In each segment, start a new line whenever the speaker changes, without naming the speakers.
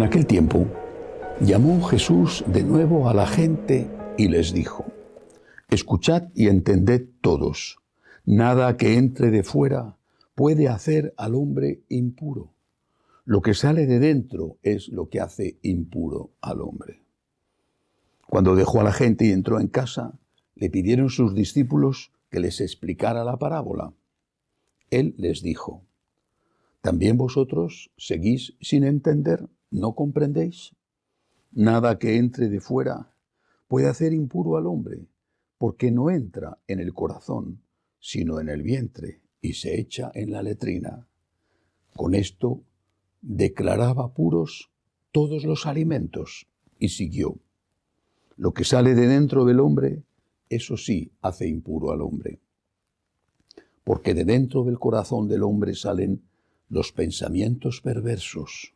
En aquel tiempo, llamó Jesús de nuevo a la gente y les dijo: escuchad y entended todos, nada que entre de fuera puede hacer al hombre impuro. Lo que sale de dentro es lo que hace impuro al hombre. Cuando dejó a la gente y entró en casa, le pidieron sus discípulos que les explicara la parábola. Él les dijo: ¿también vosotros seguís sin entender? ¿No comprendéis? Nada que entre de fuera puede hacer impuro al hombre, porque no entra en el corazón, sino en el vientre, y se echa en la letrina. Con esto declaraba puros todos los alimentos, y siguió: lo que sale de dentro del hombre, eso sí hace impuro al hombre. Porque de dentro del corazón del hombre salen los pensamientos perversos,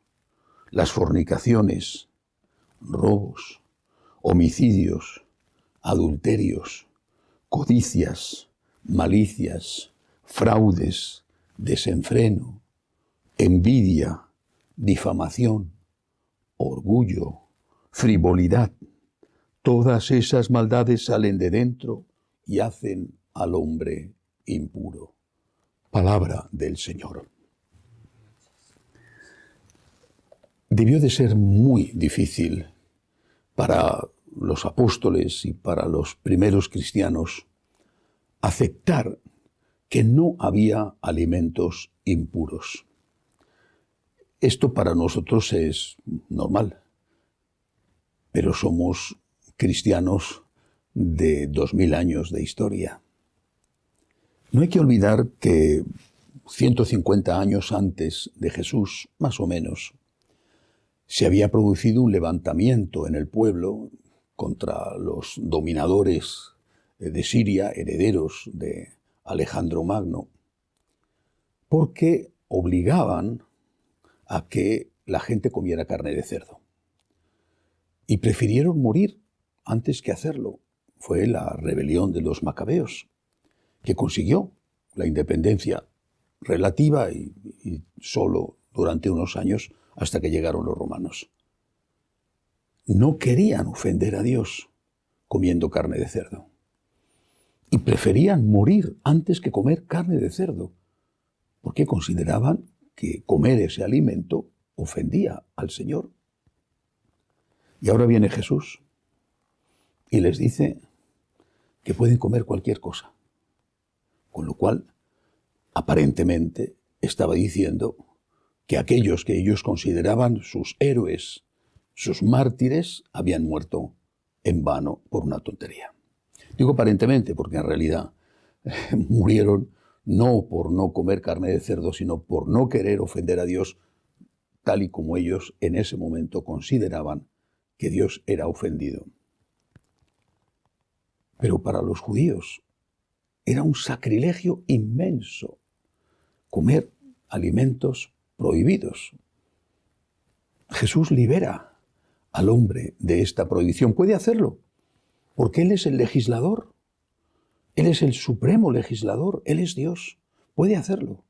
las fornicaciones, robos, homicidios, adulterios, codicias, malicias, fraudes, desenfreno, envidia, difamación, orgullo, frivolidad. Todas esas maldades salen de dentro y hacen al hombre impuro. Palabra del Señor. Debió de ser muy difícil para los apóstoles y para los primeros cristianos aceptar que no había alimentos impuros. Esto para nosotros es normal, pero somos cristianos de 2000 años de historia. No hay que olvidar que 150 años antes de Jesús, más o menos, se había producido un levantamiento en el pueblo contra los dominadores de Siria, herederos de Alejandro Magno, porque obligaban a que la gente comiera carne de cerdo. Y prefirieron morir antes que hacerlo. Fue la rebelión de los macabeos, que consiguió la independencia relativa y solo durante unos años, hasta que llegaron los romanos. No querían ofender a Dios comiendo carne de cerdo. Y preferían morir antes que comer carne de cerdo, porque consideraban que comer ese alimento ofendía al Señor. Y ahora viene Jesús y les dice que pueden comer cualquier cosa. Con lo cual, aparentemente, estaba diciendo que aquellos que ellos consideraban sus héroes, sus mártires, habían muerto en vano por una tontería. Digo aparentemente porque en realidad murieron no por no comer carne de cerdo, sino por no querer ofender a Dios, tal y como ellos en ese momento consideraban que Dios era ofendido. Pero para los judíos era un sacrilegio inmenso comer alimentos prohibidos. Jesús libera al hombre de esta prohibición. Puede hacerlo, porque Él es el legislador. Él es el supremo legislador. Él es Dios. Puede hacerlo.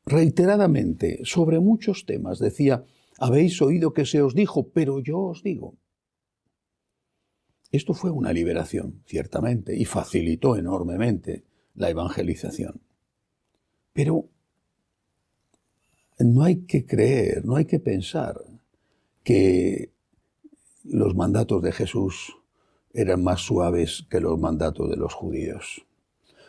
Reiteradamente, sobre muchos temas, decía: habéis oído que se os dijo, pero yo os digo. Esto fue una liberación, ciertamente, y facilitó enormemente la evangelización. Pero no hay que creer, no hay que pensar que los mandatos de Jesús eran más suaves que los mandatos de los judíos.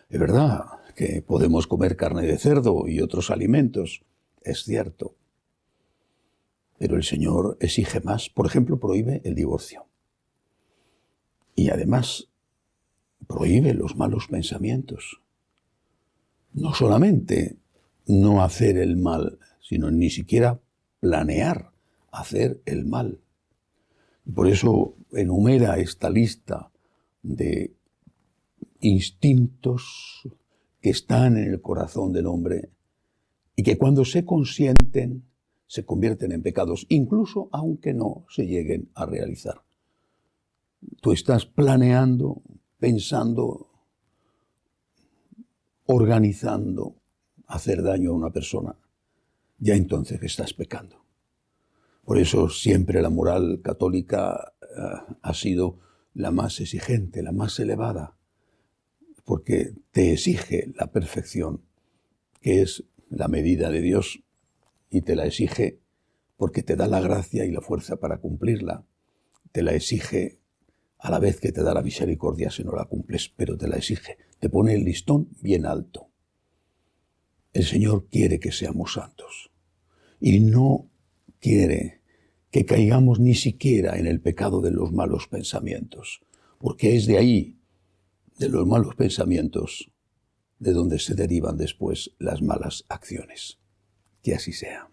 Es verdad que podemos comer carne de cerdo y otros alimentos, es cierto. Pero el Señor exige más. Por ejemplo, prohíbe el divorcio. Y además prohíbe los malos pensamientos. No solamente no hacer el mal, sino ni siquiera planear hacer el mal. Por eso enumera esta lista de instintos que están en el corazón del hombre y que cuando se consienten se convierten en pecados, incluso aunque no se lleguen a realizar. Tú estás planeando, pensando, organizando hacer daño a una persona, ya entonces estás pecando. Por eso siempre la moral católica ha sido la más exigente, la más elevada, porque te exige la perfección, que es la medida de Dios, y te la exige porque te da la gracia y la fuerza para cumplirla. Te la exige a la vez que te da la misericordia si no la cumples, pero te la exige. Te pone el listón bien alto. El Señor quiere que seamos santos y no quiere que caigamos ni siquiera en el pecado de los malos pensamientos, porque es de ahí, de los malos pensamientos, de donde se derivan después las malas acciones. Que así sea.